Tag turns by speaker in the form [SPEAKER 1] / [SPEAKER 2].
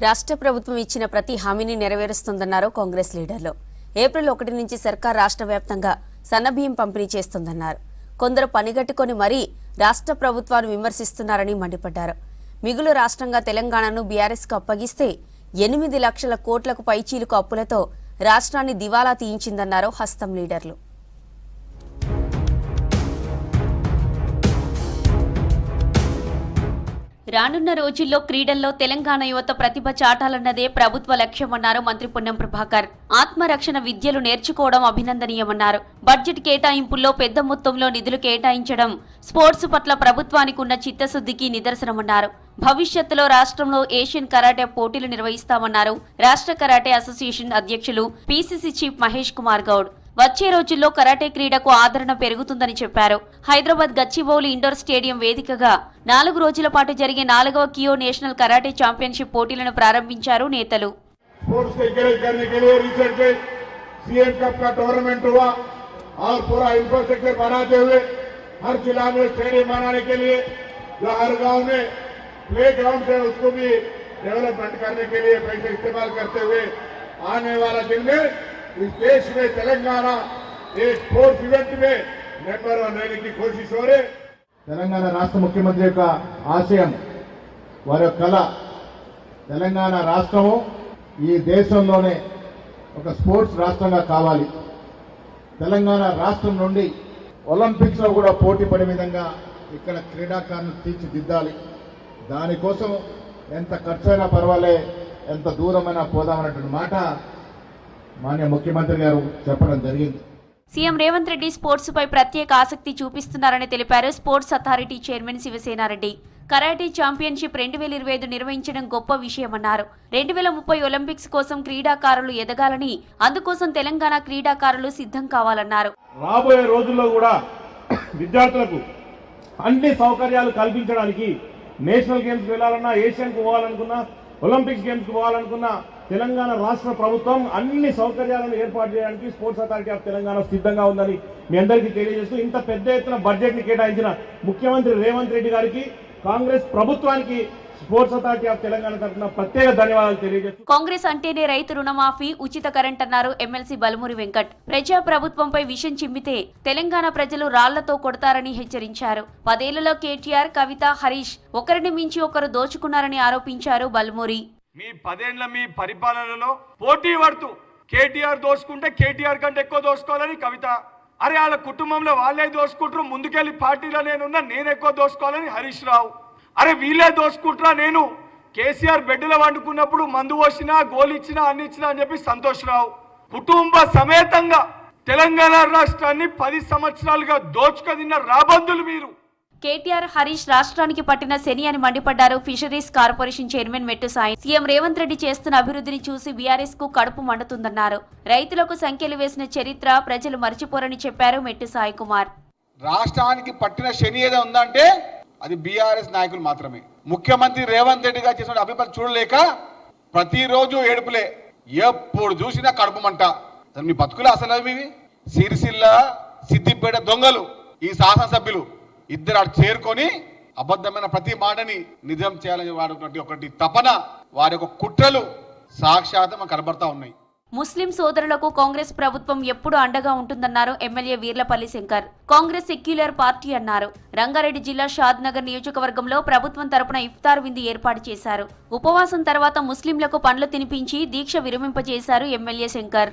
[SPEAKER 1] రాష్ట్ర ప్రభుత్వం ఇచ్చిన ప్రతి హామీని నెరవేరుస్తుందన్నారు కాంగ్రెస్ లీడర్లు. ఏప్రిల్ 1 నుంచి సర్కార్ రాష్ట్ర వ్యాప్తంగా సన్నబియ్యం పంపిణీ చేస్తుందన్నారు. కొందరు పనిగట్టుకొని మరీ రాష్ట్ర ప్రభుత్వాన్ని విమర్శిస్తున్నారని మండిపడ్డారు. మిగులు రాష్ట్రంగా తెలంగాణను బీఆర్ఎస్కు అప్పగిస్తే 8 లక్షల కోట్లకు పైచీలకు అప్పులతో రాష్ట్రాన్ని దివాలా తీయించిందన్నారు హస్తం లీడర్లు. రానున్న రోజుల్లో క్రీడల్లో తెలంగాణ యువత ప్రతిభ చాటాలన్నదే ప్రభుత్వ లక్ష్యమన్నారు మంత్రి పొన్నం ప్రభాకర్. ఆత్మరక్షణ విద్యలు నేర్చుకోవడం అభినందనీయమన్నారు. బడ్జెట్ కేటాయింపుల్లో పెద్ద మొత్తంలో నిధులు కేటాయించడం స్పోర్ట్స్ పట్ల ప్రభుత్వానికి ఉన్న చిత్తశుద్ధికి నిదర్శనమన్నారు. భవిష్యత్తులో రాష్ట్రంలో ఏషియన్ కరాటే పోటీలు నిర్వహిస్తామన్నారు రాష్ట్ర కరాటే అసోసియేషన్ అధ్యక్షులు పీసీసీ చీఫ్ మహేష్ కుమార్ గౌడ్. వచ్చే రోజుల్లో కరాటే క్రీడకు ఆదరణ పెరుగుతుందని చెప్పారు. హైదరాబాద్ గచ్చిబౌలి ఇండోర్ స్టేడియం వేదికగా 4 రోజుల పాటు జరిగే 4వ కియో నేషనల్ కరాటే ఛాంపియన్షిప్ పోటీలను ప్రారంభించారు నేతలు.
[SPEAKER 2] इस देश में तेलंगाना एक स्पोर्ट्स इवेंट में नंबर 1 रहने की कोशिश हो रही. తెలంగాణ రాష్ట్ర ముఖ్యమంత్రి యొక్క ఆశయం, వారి కళ, తెలంగాణ రాష్ట్రము ఈ దేశంలోనే ఒక స్పోర్ట్స్ రాష్ట్రంగా కావాలి. తెలంగాణ రాష్ట్రం నుండి ఒలింపిక్స్ లో కూడా పోటీ పడే విధంగా ఇక్కడ క్రీడాకారులను తీర్చిదిద్దాలి. దానికోసం ఎంత ఖర్చైనా పర్వాలే, ఎంత దూరమైనా పోదామన్నటువంటి మాట మాన్య ముఖ్యమంత్రి గారు చెప్పడం జరిగింది.
[SPEAKER 1] సీఎం రేవంత్ రెడ్డి స్పోర్ట్స్ పై ప్రత్యేక ఆసక్తి చూపిస్తున్నారని తెలిపారు sports authority chairman Shiva Sena Reddy. Karate championship 2025 నిర్వహించడం గొప్ప విషయమన్నారు. 2030 ఒలింపిక్స్ కోసం క్రీడాకారులు ఎదగాలని, అందుకోసం తెలంగాణ క్రీడాకారులు సిద్ధం కావాలన్నారు.
[SPEAKER 2] రాబోయే రోజుల్లో కూడా విద్యార్థులకు అన్ని సౌకర్యాలు కల్పించడానికి నేషనల్ గేమ్స్ వెళ్లాలన్నా, ఏషియన్ కు పోవాలనుకున్నా, ఒలింపిక్స్ గేమ్స్ కు పోవాలనుకున్నా తెలంగాణ రాష్ట్ర ప్రభుత్వం అన్ని సౌకర్యాలను ఏర్పాటు చేయడానికి స్పోర్ట్స్ అథారిటీ ఆఫ్ తెలంగాణ సిద్ధంగా ఉందని మీ అందరికీ తెలియజేస్తూ, ఇంత పెద్ద ఎత్తున బడ్జెట్ ని కేటాయించిన ముఖ్యమంత్రి రేవంత్ రెడ్డి గారికి, కాంగ్రెస్ ప్రభుత్వానికి స్పోర్ట్స్ అథారిటీ ఆఫ్ తెలంగాణ తరఫున ప్రత్యేక ధన్యవాదాలు తెలియజేస్తూ,
[SPEAKER 1] కాంగ్రెస్ అంటేనే రైతు రుణమాఫీ, ఉచిత కరెంట్ అన్నారు ఎమ్మెల్సీ బలమూరి వెంకట్. ప్రజా ప్రభుత్వంపై విషం చిమ్మితే తెలంగాణ ప్రజలు రాళ్లతో కొడతారని హెచ్చరించారు. 10 ఏళ్లలో కేటీఆర్, కవిత, హరీష్ ఒకరిని మించి ఒకరు దోచుకున్నారని ఆరోపించారు బలమూరి.
[SPEAKER 3] మీ 10 ఏళ్ల మీ పరిపాలనలో పోటీ పడుతూ కేటీఆర్ దోసుకుంటే కేటీఆర్ కంటే ఎక్కువ దోసుకోవాలని కవిత, అరే వాళ్ళ కుటుంబంలో వాళ్ళే దోసుకుంటారు, ముందుకెళ్లి పార్టీలో నేను ఎక్కువ దోసుకోవాలని హరీష్ రావు, అరే వీళ్ళే దోసుకుంటారా, నేను కేసీఆర్ బెడ్డులో వండుకున్నప్పుడు మందు పోసినా, గోలిచ్చినా, అన్ని ఇచ్చినా అని చెప్పి సంతోష్ రావు కుటుంబ సమేతంగా తెలంగాణ రాష్ట్రాన్ని 10 సంవత్సరాలుగా దోచుకదిన్న రాబందులు మీరు.
[SPEAKER 1] కేటీఆర్, హరీష్ రాష్ట్రానికి పట్టిన శని అని మండిపడ్డారు ఫిషరీస్ కార్పొరేషన్ చైర్మన్ మెట్టు సాయి. సీఎం రేవంత్ రెడ్డి చేస్తున్న అభివృద్ధిని చూసి బీఆర్ఎస్ కు కడుపు మండుతుందన్నారు. రైతులకు సంఖ్యలు వేసిన చరిత్ర ప్రజలు మర్చిపోరని చెప్పారు మెట్టు సాయి కుమార్.
[SPEAKER 4] రాష్ట్రానికి పట్టిన శని ఏదో ఉందంటే అది బీఆర్ఎస్ నాయకులు మాత్రమే. ముఖ్యమంత్రి రేవంత్ రెడ్డి గారు చేసిన అభిప్రాయం చూడలేక ప్రతిరోజు ఏడుపులే, ఎప్పుడు చూసినా కడుపు మంట. మీ బతుకులు అసలు అవి సిరిసిల్ల, సిద్దిపేట దొంగలు, ఈ శాసనసభ్యులు ఇద్దరు చేరుకొని అబద్ధమైన ప్రతి మాటని నిజం చేయాలని వాడుకున్నట్టు ఒకటి తపన, వారి యొక్క కుట్రలు సాక్షాత్తుగా కనబడతా ఉన్నాయి.
[SPEAKER 1] ముస్లిం సోదరులకు కాంగ్రెస్ ప్రభుత్వం ఎప్పుడు అండగా ఉంటుందన్నారు MLA Veerlapalli Shankar. Congress secular party అన్నారు. రంగారెడ్డి జిల్లా షాద్ నగర్ నియోజకవర్గంలో ప్రభుత్వం తరపున ఇఫ్తార్ విందు ఏర్పాటు చేశారు. ఉపవాసం తర్వాత ముస్లింలకు పండ్లు తినిపించి దీక్ష విరమింపజేశారు ఎమ్మెల్యే శంకర్.